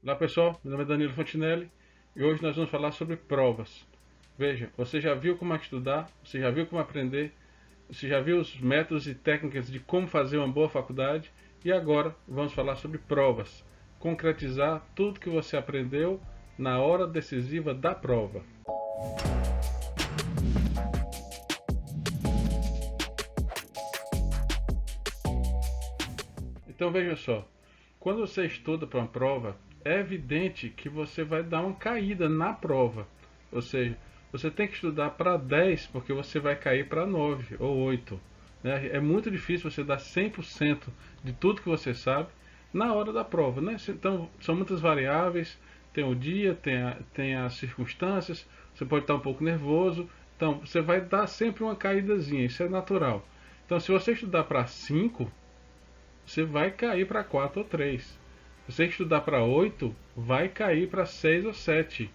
Olá pessoal, meu nome é Danilo Fontinelli e hoje nós vamos falar sobre provas. Veja, você já viu como estudar, você já viu como aprender, você já viu os métodos e técnicas de como fazer uma boa faculdade e agora vamos falar sobre provas. Concretizar tudo que você aprendeu na hora decisiva da prova. Então veja só, quando você estuda para uma prova, é evidente que você vai dar uma caída na prova. Ou seja, você tem que estudar para 10 porque você vai cair para 9 ou 8. Né? É muito difícil você dar 100% de tudo que você sabe na hora da prova. Né? Então, são muitas variáveis, tem o dia, tem as circunstâncias, você pode estar um pouco nervoso. Então, você vai dar sempre uma caídazinha, isso é natural. Então, se você estudar para 5 você vai cair para 4 ou 3. Se você estudar para 8 vai cair para 6 ou 7.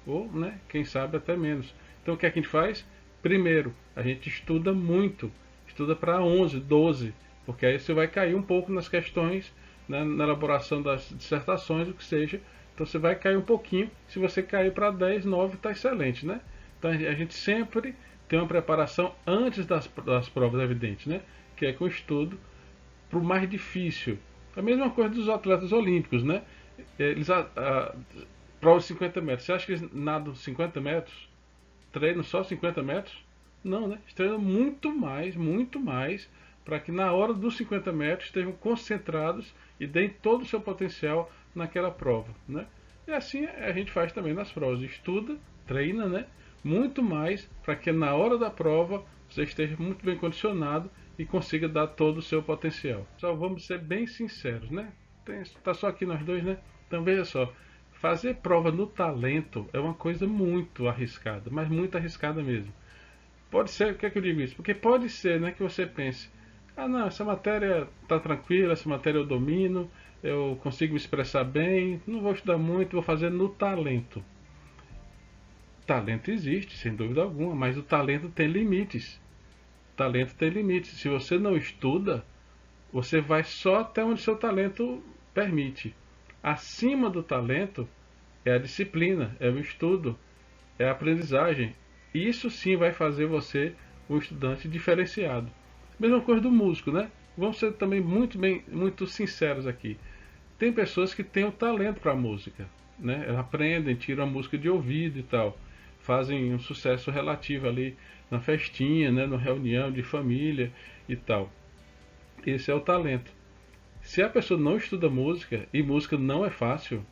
Ou, né, quem sabe até menos. Então o que é que a gente faz? Primeiro, a gente estuda muito. Estuda para 11, 12. Porque aí você vai cair um pouco nas questões, né, na elaboração das dissertações, o que seja. Então você vai cair um pouquinho. Se você cair para 10, 9 está excelente, né? Então a gente sempre tem uma preparação antes das provas evidentes, né? Que é com o estudo para o mais difícil. A mesma coisa dos atletas olímpicos, né? Eles prova de 50 metros. Você acha que eles nadam 50 metros? Treinam só 50 metros? Não, né? Eles treinam muito mais, para que na hora dos 50 metros estejam concentrados e deem todo o seu potencial naquela prova, né? E assim a gente faz também nas provas. Estuda, treina, né? Muito mais para que na hora da prova você esteja muito bem condicionado e consiga dar todo o seu potencial. Só vamos ser bem sinceros, né? Tá só aqui nós dois, né? Então veja só, fazer prova no talento é uma coisa muito arriscada, mas muito arriscada mesmo. Pode ser, por que é que eu digo isso? Porque pode ser, né, que você pense, ah não, essa matéria tá tranquila, essa matéria eu domino, eu consigo me expressar bem, não vou estudar muito, vou fazer no talento. Talento existe, sem dúvida alguma, mas o talento tem limites. Talento tem limites. Se você não estuda, você vai só até onde seu talento permite. Acima do talento é a disciplina, é o estudo, é a aprendizagem. Isso sim vai fazer você um estudante diferenciado. Mesma coisa do músico, né? Vamos ser também muito sinceros aqui. Tem pessoas que têm o talento para a música, né? Elas aprendem, tiram a música de ouvido e tal, fazem um sucesso relativo ali na festinha, né? Na reunião de família e tal. Esse é o talento. Se a pessoa não estuda música, e música não é fácil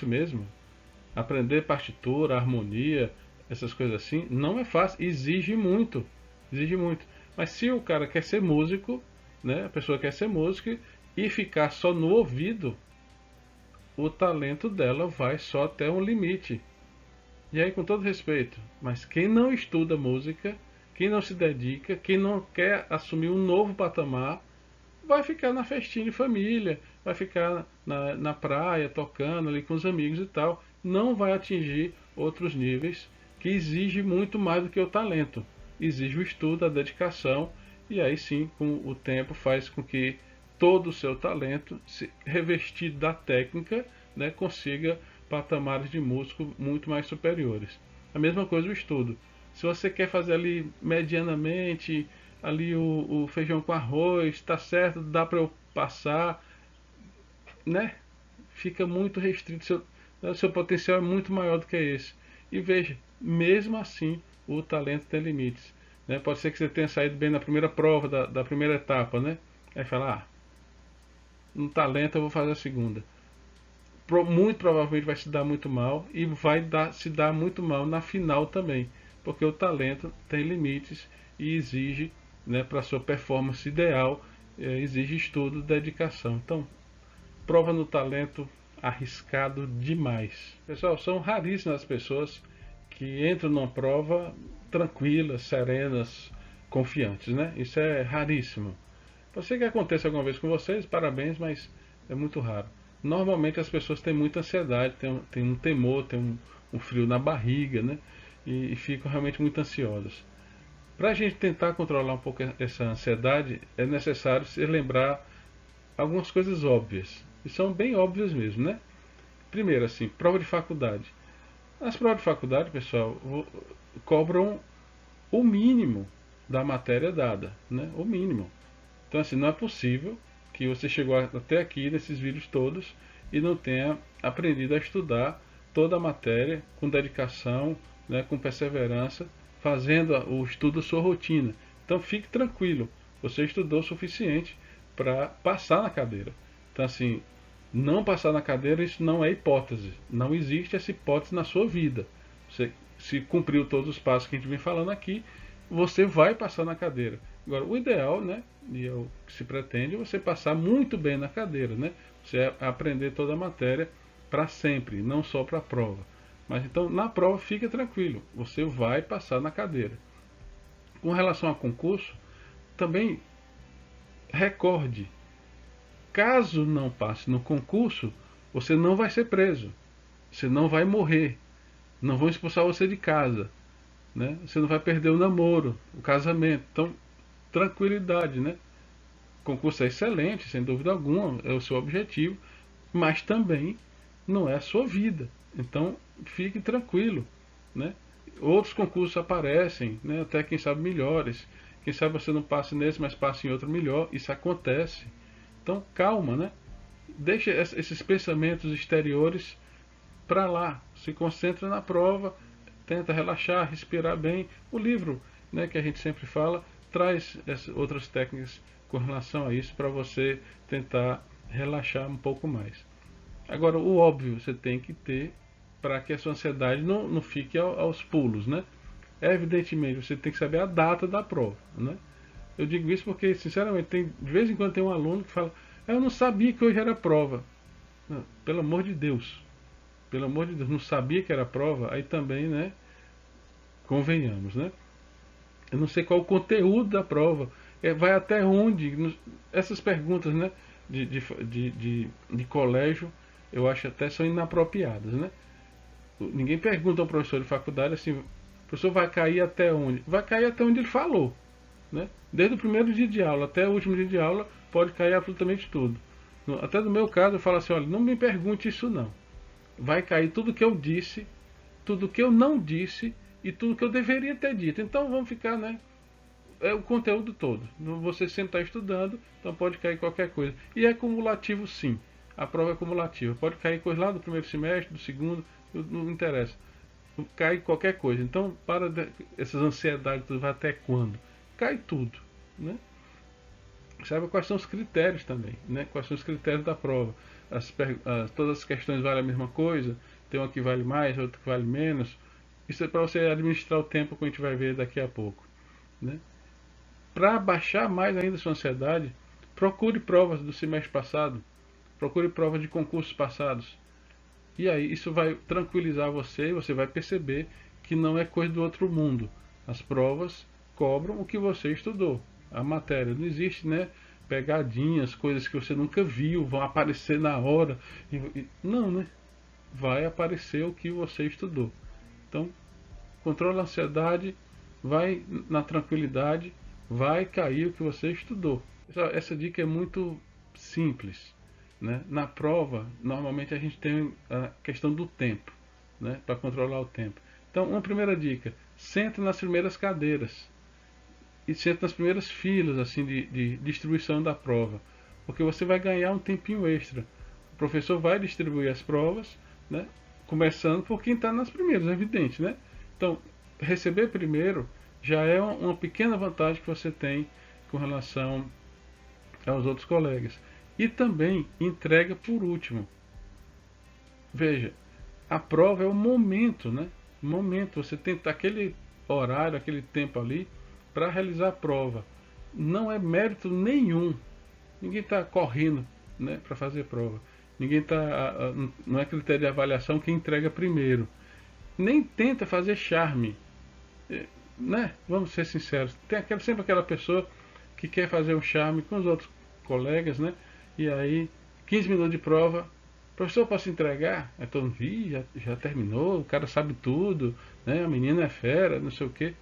mesmo. Aprender partitura, harmonia, essas coisas assim, não é fácil, exige muito, exige muito. Mas se o cara quer ser músico, né, a pessoa quer ser música e ficar só no ouvido, o talento dela vai só até um limite. E aí, com todo respeito, mas quem não estuda música, quem não se dedica, quem não quer assumir um novo patamar, vai ficar na festinha de família, vai ficar na praia tocando ali com os amigos e tal. Não vai atingir outros níveis que exige muito mais do que o talento. Exige o estudo, a dedicação e aí sim, com o tempo, faz com que todo o seu talento, revestido da técnica, né, consiga patamares de músico muito mais superiores. A mesma coisa o estudo. Se você quer fazer ali medianamente, ali o feijão com arroz, está certo, dá para eu passar, né? Fica muito restrito, seu potencial é muito maior do que esse. E veja, mesmo assim, o talento tem limites. Né? Pode ser que você tenha saído bem na primeira prova, da primeira etapa, né? Aí fala, no talento eu vou fazer a segunda. Muito provavelmente vai se dar muito mal e vai se dar muito mal na final também, porque o talento tem limites e exige, né, para sua performance ideal, exige estudo, dedicação. Então, prova no talento arriscado demais. Pessoal, são raríssimas as pessoas que entram numa prova tranquilas, serenas, confiantes, né? Isso é raríssimo. Pode ser que aconteça alguma vez com vocês, parabéns, mas é muito raro. Normalmente as pessoas têm muita ansiedade, têm um temor, têm um frio na barriga, né? E ficam realmente muito ansiosas. Para a gente tentar controlar um pouco essa ansiedade, é necessário se lembrar algumas coisas óbvias. e são bem óbvias mesmo, né? Primeiro, assim, prova de faculdade. As provas de faculdade, pessoal, cobram o mínimo da matéria dada, né? O mínimo. Então, assim, não é possível que você chegou até aqui nesses vídeos todos e não tenha aprendido a estudar toda a matéria com dedicação, né, com perseverança, fazendo o estudo sua rotina. Então, fique tranquilo, você estudou o suficiente para passar na cadeira. Então, assim, não passar na cadeira, isso não é hipótese. Não existe essa hipótese na sua vida. Você, se cumpriu todos os passos que a gente vem falando aqui, você vai passar na cadeira. Agora, o ideal, né, e é o que se pretende, é você passar muito bem na cadeira, né? Você aprender toda a matéria para sempre, não só para a prova. Mas então, na prova, fique tranquilo, você vai passar na cadeira. Com relação a concurso, também recorde, caso não passe no concurso, você não vai ser preso, você não vai morrer, não vão expulsar você de casa, né? Você não vai perder o namoro, o casamento. Então, tranquilidade, né? O concurso é excelente, sem dúvida alguma, é o seu objetivo, mas também não é a sua vida. Então, fique tranquilo, né? Outros concursos aparecem, né? Até quem sabe melhores. Quem sabe você não passe nesse, mas passe em outro melhor. Isso acontece. Então, calma, né? Deixa esses pensamentos exteriores para lá. Se concentra na prova, tenta relaxar, respirar bem. O livro, né, que a gente sempre fala, traz outras técnicas com relação a isso para você tentar relaxar um pouco mais. Agora, o óbvio você tem que ter para que a sua ansiedade não fique aos pulos, né? Evidentemente, você tem que saber a data da prova, né? Eu digo isso porque, sinceramente, de vez em quando tem um aluno que fala: eu não sabia que hoje era prova. Não, pelo amor de Deus. Pelo amor de Deus, não sabia que era prova, aí também, né? Convenhamos, né? Eu não sei qual o conteúdo da prova. Vai até onde? Essas perguntas, né? De colégio, eu acho até são inapropriadas, né? Ninguém pergunta ao professor de faculdade assim: o professor vai cair até onde? Vai cair até onde ele falou, né? Desde o primeiro dia de aula até o último dia de aula, pode cair absolutamente tudo. Até no meu caso, eu falo assim: olha, não me pergunte isso não. Vai cair tudo que eu disse, tudo que eu não disse e tudo que eu deveria ter dito. Então vamos ficar, né? É o conteúdo todo. Você sempre está estudando, então pode cair qualquer coisa. E é cumulativo, sim. A prova é cumulativa. Pode cair coisa lá do primeiro semestre, do segundo, não interessa. Cai qualquer coisa. Então, para essas ansiedades, vai até quando? Cai tudo, né? Sabe quais são os critérios também, né? Quais são os critérios da prova? Todas as questões valem a mesma coisa? Tem uma que vale mais, outra que vale menos? Isso é para você administrar o tempo que a gente vai ver daqui a pouco, né? Para baixar mais ainda a sua ansiedade, procure provas do semestre passado, procure provas de concursos passados. E aí isso vai tranquilizar você e você vai perceber que não é coisa do outro mundo. As provas cobram o que você estudou. A matéria não existe, né? Pegadinhas, coisas que você nunca viu, vão aparecer na hora. Não, né? Vai aparecer o que você estudou. Então, controla a ansiedade, vai na tranquilidade, vai cair o que você estudou. Essa dica é muito simples, né? Na prova, normalmente a gente tem a questão do tempo, né? Para controlar o tempo. Então, uma primeira dica: senta nas primeiras cadeiras e senta nas primeiras filas assim de distribuição da prova, porque você vai ganhar um tempinho extra. O professor vai distribuir as provas, né? Começando por quem está nas primeiras, é evidente, né? Então, receber primeiro já é uma pequena vantagem que você tem com relação aos outros colegas. E também entrega por último. Veja, a prova é o momento, né? Momento, você tem aquele horário, aquele tempo ali para realizar a prova. Não é mérito nenhum. Ninguém está correndo, né, para fazer prova. Ninguém está, não é critério de avaliação quem entrega primeiro. Nem tenta fazer charme, né? Vamos ser sinceros. Tem sempre aquela pessoa que quer fazer um charme com os outros colegas, né? E aí, 15 minutos de prova, professor, posso entregar? Aí todo mundo, já terminou, o cara sabe tudo, né? A menina é fera, não sei o quê.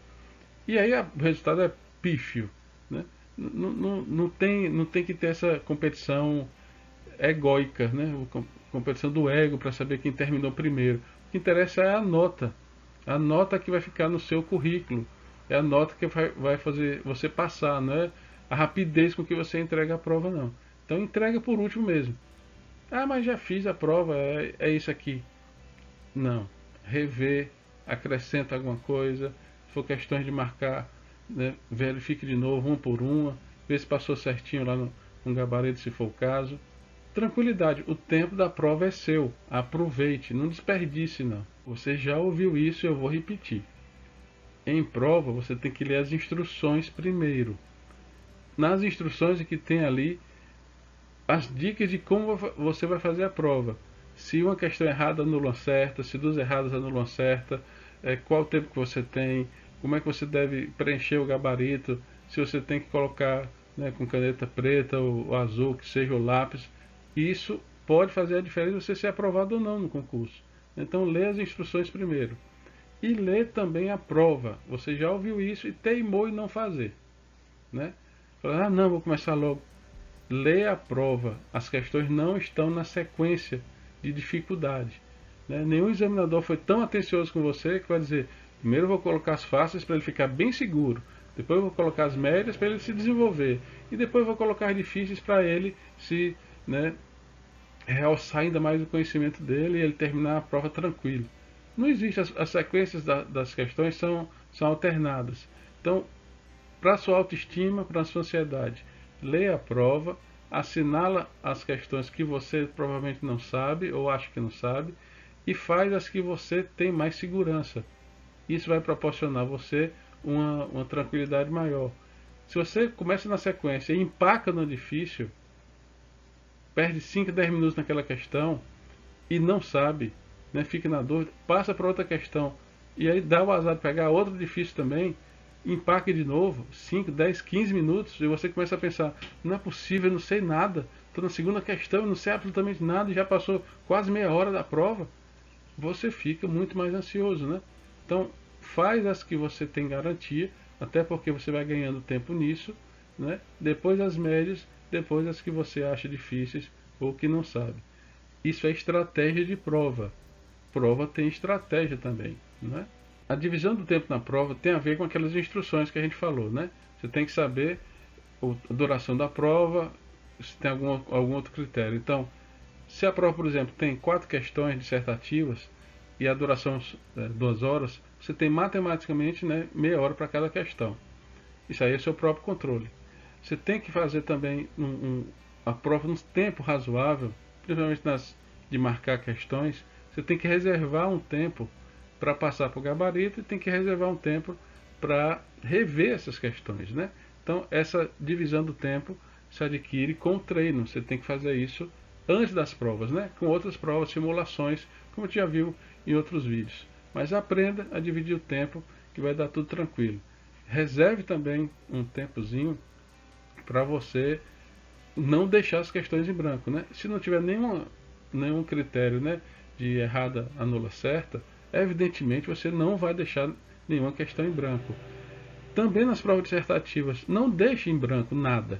E aí o resultado é pífio, né? Não tem que ter essa competição egóica, né? Competição do ego para saber quem terminou primeiro. O que interessa é a nota que vai ficar no seu currículo, é a nota que vai fazer você passar, não é a rapidez com que você entrega a prova, não. Então entrega por último mesmo. Ah, mas já fiz a prova, é isso aqui. Não. Rever, acrescenta alguma coisa. Se for questões de marcar, né, verifique de novo, uma por uma. Vê se passou certinho lá no gabarito, se for o caso. Tranquilidade, o tempo da prova é seu. Aproveite, não desperdice não. Você já ouviu isso e eu vou repetir. Em prova, você tem que ler as instruções primeiro. Nas instruções é que tem ali as dicas de como você vai fazer a prova. Se uma questão errada anula certa, se duas erradas anulam certa, qual o tempo que você tem, como é que você deve preencher o gabarito, se você tem que colocar, né, com caneta preta ou azul, que seja o lápis. Isso pode fazer a diferença você ser aprovado ou não no concurso. Então lê as instruções primeiro. E lê também a prova. Você já ouviu isso e teimou em não fazer, né? Fala, ah não, vou começar logo. Lê a prova. As questões não estão na sequência de dificuldade, né? Nenhum examinador foi tão atencioso com você que vai dizer, primeiro eu vou colocar as fáceis para ele ficar bem seguro, depois eu vou colocar as médias para ele se desenvolver, e depois eu vou colocar as difíceis para ele se, né, realçar ainda mais o conhecimento dele e ele terminar a prova tranquilo. Não existe, as sequências das questões são alternadas. Então, para a sua autoestima, para a sua ansiedade, leia a prova, assinala as questões que você provavelmente não sabe ou acha que não sabe e faz as que você tem mais segurança. Isso vai proporcionar a você uma tranquilidade maior. Se você começa na sequência e empaca no difícil, perde 5, 10 minutos naquela questão e não sabe, né, fica na dúvida, passa para outra questão e aí dá o azar de pegar outro difícil também, empaque de novo, 5, 10, 15 minutos e você começa a pensar, não é possível, eu não sei nada, estou na segunda questão, eu não sei absolutamente nada e já passou quase meia hora da prova. Você fica muito mais ansioso, né? Então faz as que você tem garantia, até porque você vai ganhando tempo nisso, né? Depois as médias, depois as que você acha difíceis ou que não sabe. Isso é estratégia de prova. Prova tem estratégia também, né? A divisão do tempo na prova tem a ver com aquelas instruções que a gente falou, né? Você tem que saber a duração da prova, se tem algum outro critério. Então, se a prova, por exemplo, tem 4 questões dissertativas e a duração é 2 horas, você tem matematicamente, né, meia hora para cada questão. Isso aí é seu próprio controle. Você tem que fazer também a prova num tempo razoável, principalmente de marcar questões. Você tem que reservar um tempo para passar para o gabarito e tem que reservar um tempo para rever essas questões, né? Então, essa divisão do tempo se adquire com o treino. Você tem que fazer isso antes das provas, né? Com outras provas, simulações, como você já viu em outros vídeos. Mas aprenda a dividir o tempo que vai dar tudo tranquilo. Reserve também um tempozinho para você não deixar as questões em branco, né? Se não tiver nenhum critério, né, de errada anula certa, evidentemente você não vai deixar nenhuma questão em branco. Também nas provas dissertativas, não deixe em branco nada.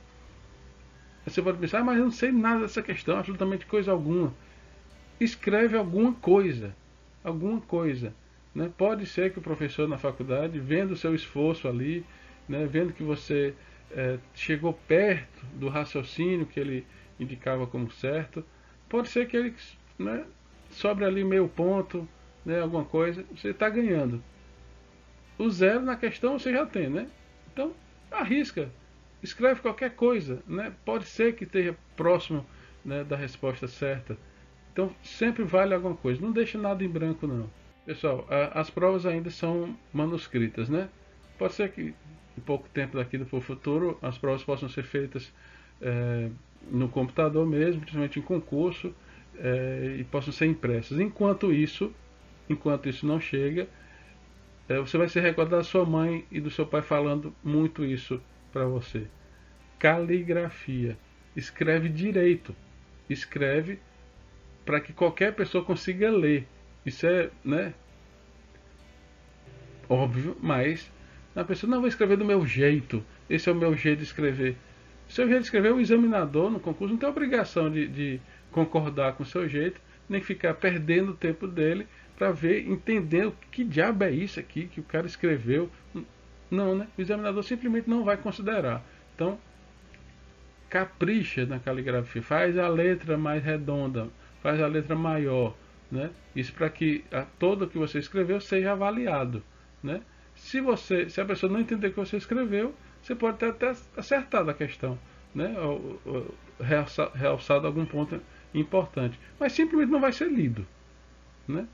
Você pode pensar, mas eu não sei nada dessa questão, absolutamente coisa alguma. Escreve alguma coisa, né? Pode ser que o professor na faculdade, vendo o seu esforço ali, né, vendo que você chegou perto do raciocínio que ele indicava como certo, pode ser que ele, né, sobre ali meio ponto, né, alguma coisa, você está ganhando. O 0 na questão você já tem, né? Então, arrisca, escreve qualquer coisa, né? Pode ser que esteja próximo, né, da resposta certa. Então, sempre vale alguma coisa. Não deixe nada em branco, não. Pessoal, as provas ainda são manuscritas, né? Pode ser que em pouco tempo daqui para o futuro as provas possam ser feitas no computador mesmo, principalmente em concurso, e possam ser impressas. Enquanto isso não chega, você vai se recordar da sua mãe e do seu pai falando muito isso para você. Caligrafia. Escreve direito. Escreve para que qualquer pessoa consiga ler. Isso é, né, óbvio, mas a pessoa não vai escrever do meu jeito. Esse é o meu jeito de escrever. Seu jeito de escrever, o examinador no concurso não tem obrigação de concordar com o seu jeito, nem ficar perdendo o tempo dele para ver, entender o que diabo é isso aqui que o cara escreveu. Não, né? O examinador simplesmente não vai considerar. Então, capricha na caligrafia, faz a letra mais redonda, faz a letra maior, né? Isso para que todo o que você escreveu seja avaliado, né? Se a pessoa não entender o que você escreveu, você pode ter até acertado a questão, né? Ou realçado algum ponto importante, mas simplesmente não vai ser lido, né?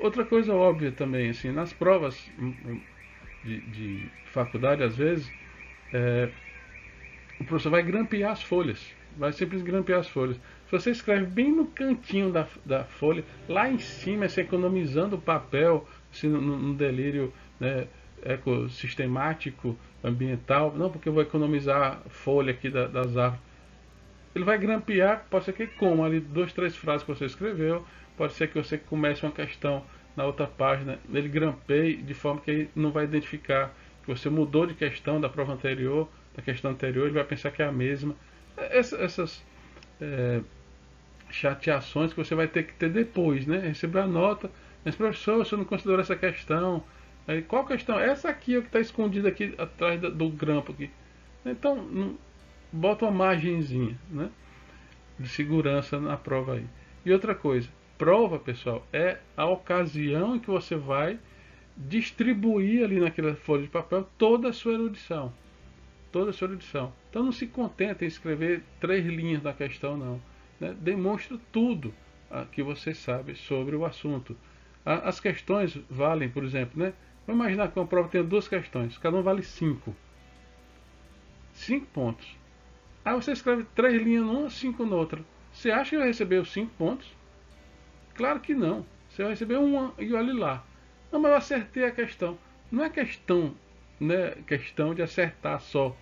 Outra coisa óbvia também, assim, nas provas de faculdade, às vezes, o professor vai grampear as folhas, vai simplesmente grampear as folhas. Se você escreve bem no cantinho da folha, lá em cima, você economizando o papel, assim, no delírio, né, ecossistemático, ambiental, não porque eu vou economizar folha aqui das árvores. Ele vai grampear, pode ser que como ali 2, 3 frases que você escreveu, pode ser que você comece uma questão na outra página, ele grampeie de forma que ele não vai identificar que você mudou de questão da prova anterior, da questão anterior, ele vai pensar que é a mesma. Essas chateações que você vai ter que ter depois, né? Receber a nota, mas professor, você não considerou essa questão. Aí, qual questão? Essa aqui é o que está escondida aqui atrás do grampo aqui. Então, bota uma margenzinha, né, de segurança na prova aí. E outra coisa, prova, pessoal, é a ocasião em que você vai distribuir ali naquela folha de papel toda a sua erudição. Toda a sua erudição. Então não se contenta em escrever 3 linhas da questão, não, né? Demonstra tudo que você sabe sobre o assunto. As questões valem, por exemplo, né? Vamos imaginar que uma prova tenha 2 questões, cada uma vale 5. 5 pontos. Aí você escreve 3 linhas numa, 5 noutra. Você acha que vai receber os 5 pontos? Claro que não. Você vai receber uma e olhe lá. Não, mas eu acertei a questão. Não é questão, né, questão de acertar só.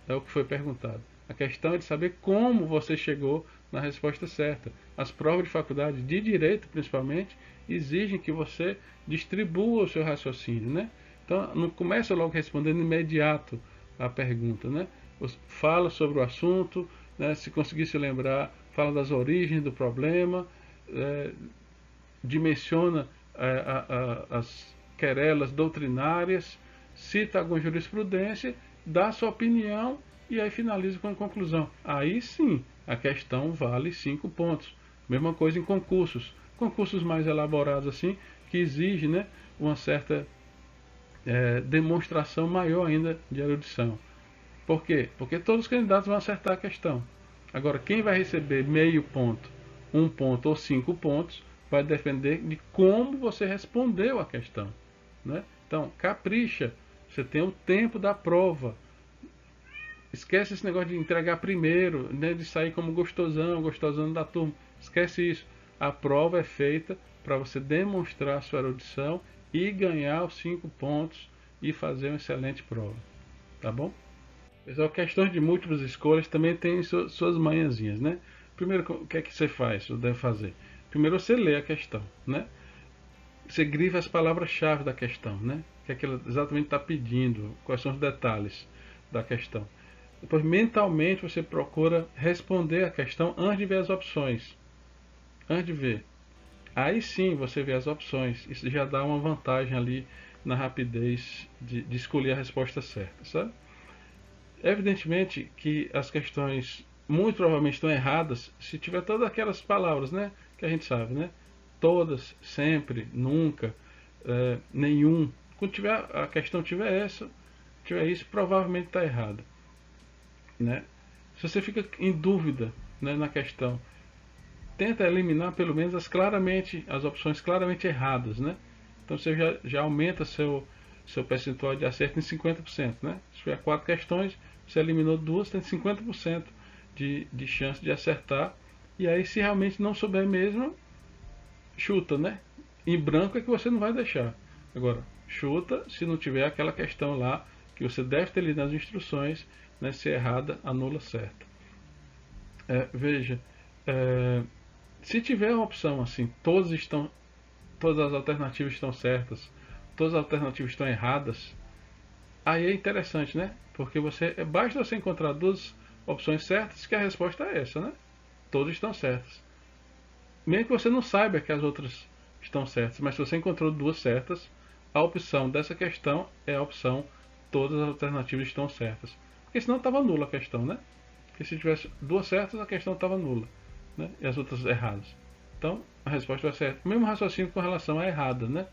É o que foi perguntado. A questão é de saber como você chegou na resposta certa. As provas de faculdade, de direito principalmente, exigem que você distribua o seu raciocínio, né? Então não começa logo respondendo imediato a pergunta, né? Fala sobre o assunto, né? Se conseguir se lembrar, fala das origens do problema, dimensiona as querelas doutrinárias, cita alguma jurisprudência, dá sua opinião e aí finaliza com a conclusão. Aí sim, a questão vale 5 pontos. Mesma coisa em concursos. Concursos mais elaborados assim, que exigem, né, uma certa demonstração maior ainda de erudição. Por quê? Porque todos os candidatos vão acertar a questão. Agora, quem vai receber meio ponto, 1 ponto ou 5 pontos, vai depender de como você respondeu a questão, né? Então, capricha. Você tem o tempo da prova. Esquece esse negócio de entregar primeiro, né, de sair como gostosão da turma. Esquece isso. A prova é feita para você demonstrar a sua erudição e ganhar os 5 pontos e fazer uma excelente prova. Tá bom? Pessoal, questões de múltiplas escolhas também tem suas manhãzinhas, né? Primeiro, o que é que você faz, ou deve fazer? Primeiro você lê a questão, né? Você grifa as palavras-chave da questão, né? O que é que ela exatamente está pedindo, quais são os detalhes da questão. Depois, mentalmente, você procura responder a questão antes de ver as opções. Antes de ver. Aí sim você vê as opções. Isso já dá uma vantagem ali na rapidez de escolher a resposta certa, sabe? Evidentemente que as questões muito provavelmente estão erradas se tiver todas aquelas palavras, né, que a gente sabe, né? Todas, sempre, nunca, nenhum. Quando a questão tiver isso, provavelmente está errado, né? Se você fica em dúvida, né, na questão, tenta eliminar pelo menos as opções claramente erradas, né? Então você já aumenta seu percentual de acerto em 50%, né? Se tiver 4 questões, você eliminou 2, tem 50% de chance de acertar. E aí, se realmente não souber mesmo, chuta, né? Em branco é que você não vai deixar. Agora, chuta se não tiver aquela questão lá que você deve ter lido nas instruções, né? Se errada, anula certo. Veja, se tiver uma opção assim, todas as alternativas estão certas, todas as alternativas estão erradas, aí é interessante, né? Porque basta você encontrar 2 opções certas, que a resposta é essa, né? Todas estão certas. Mesmo que você não saiba que as outras estão certas, mas se você encontrou duas certas, a opção dessa questão é a opção todas as alternativas estão certas. Porque senão estava nula a questão, né? Porque se tivesse duas certas, a questão estava nula, né? E as outras erradas. Então, a resposta vai ser o mesmo raciocínio com relação à errada, né?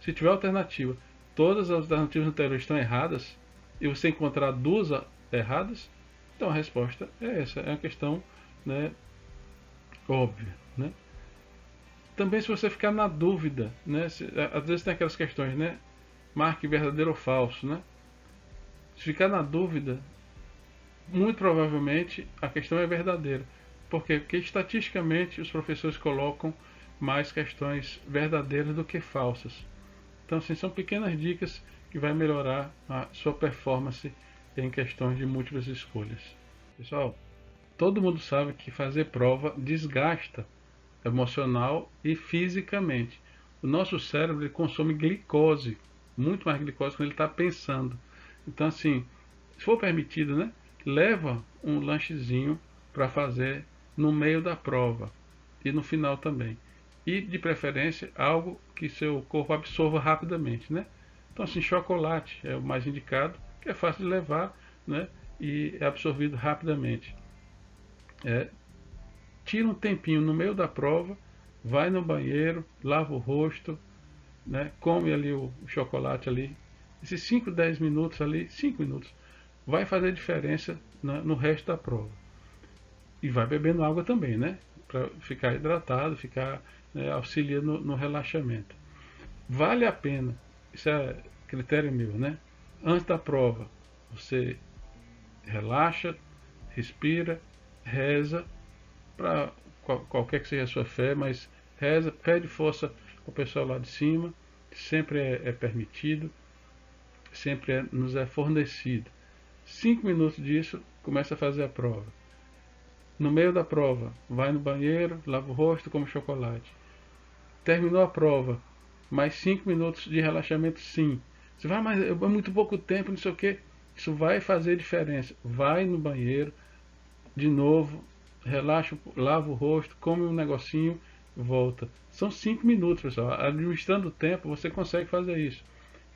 Se tiver alternativa, todas as alternativas anteriores estão erradas, e você encontrar duas erradas, então a resposta é essa. É uma questão, né, óbvia, né? Também se você ficar na dúvida, né? Às vezes tem aquelas questões, né? Marque verdadeiro ou falso, né? Se ficar na dúvida, muito provavelmente a questão é verdadeira. Por quê? Porque estatisticamente os professores colocam mais questões verdadeiras do que falsas. Então, assim, são pequenas dicas que vai melhorar a sua performance em questões de múltiplas escolhas. Pessoal, todo mundo sabe que fazer prova desgasta emocional e fisicamente. O nosso cérebro ele consome glicose, muito mais glicose quando ele está pensando. Então, assim, se for permitido, né, leva um lanchezinho para fazer no meio da prova e no final também. E, de preferência, algo que seu corpo absorva rapidamente, né? Então, assim, chocolate é o mais indicado, que é fácil de levar, né, e é absorvido rapidamente. Tira um tempinho no meio da prova, vai no banheiro, lava o rosto, né, come ali o chocolate ali. Esses 5, 10 minutos ali, 5 minutos, vai fazer diferença no resto da prova. E vai bebendo água também, né? Para ficar hidratado, ficar, né, auxilia no relaxamento. Vale a pena, isso é critério meu, né? Antes da prova, você relaxa, respira, reza, para qualquer que seja a sua fé, mas reza, pede força para o pessoal lá de cima, sempre é permitido, sempre nos é fornecido. 5 minutos disso, começa a fazer a prova. No meio da prova, vai no banheiro, lava o rosto, come chocolate. Terminou a prova, mais 5 minutos de relaxamento, sim. Você vai, mas é muito pouco tempo, não sei o que. Isso vai fazer diferença. Vai no banheiro, de novo, relaxa, lava o rosto, come um negocinho, volta. São 5 minutos, pessoal. Administrando o tempo, você consegue fazer isso.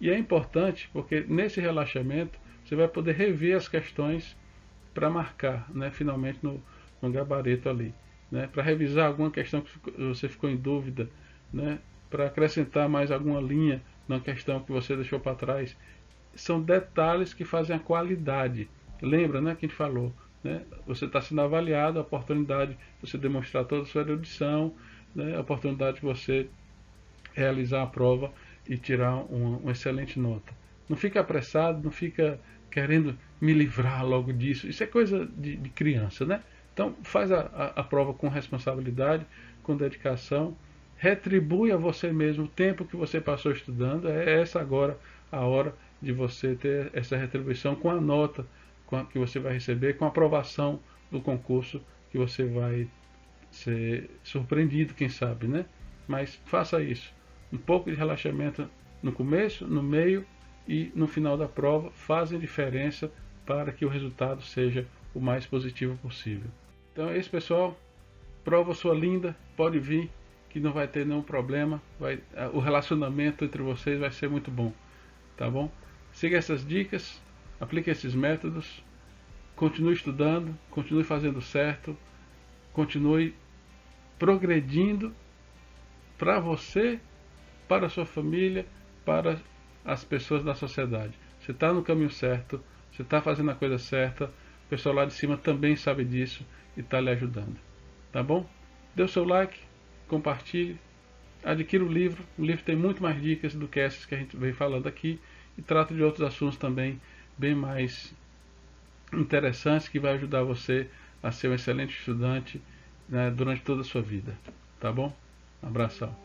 E é importante porque nesse relaxamento você vai poder rever as questões para marcar, né, finalmente no gabarito ali, né, para revisar alguma questão que você ficou em dúvida, né, para acrescentar mais alguma linha na questão que você deixou para trás. São detalhes que fazem a qualidade. Lembra, né, que a gente falou, né, você está sendo avaliado, a oportunidade de você demonstrar toda a sua erudição, né, a oportunidade de você realizar a prova e tirar uma excelente nota. Não fica apressado, não fica querendo me livrar logo disso. Isso é coisa de criança, né? Então faz a prova com responsabilidade, com dedicação, retribui a você mesmo o tempo que você passou estudando. É essa agora a hora de você ter essa retribuição com a nota que você vai receber, com a aprovação do concurso que você vai ser surpreendido, quem sabe, né? Mas faça isso. Um pouco de relaxamento no começo, no meio e no final da prova fazem diferença para que o resultado seja o mais positivo possível. Então é isso, pessoal. Prova sua linda, pode vir, que não vai ter nenhum problema. O relacionamento entre vocês vai ser muito bom, tá bom? Siga essas dicas, aplique esses métodos, continue estudando, continue fazendo certo, continue progredindo para você, para a sua família, para as pessoas da sociedade. Você está no caminho certo, você está fazendo a coisa certa, o pessoal lá de cima também sabe disso e está lhe ajudando. Tá bom? Dê o seu like, compartilhe, adquira o livro tem muito mais dicas do que essas que a gente veio falando aqui e trata de outros assuntos também bem mais interessantes que vai ajudar você a ser um excelente estudante, né, durante toda a sua vida. Tá bom? Um abração.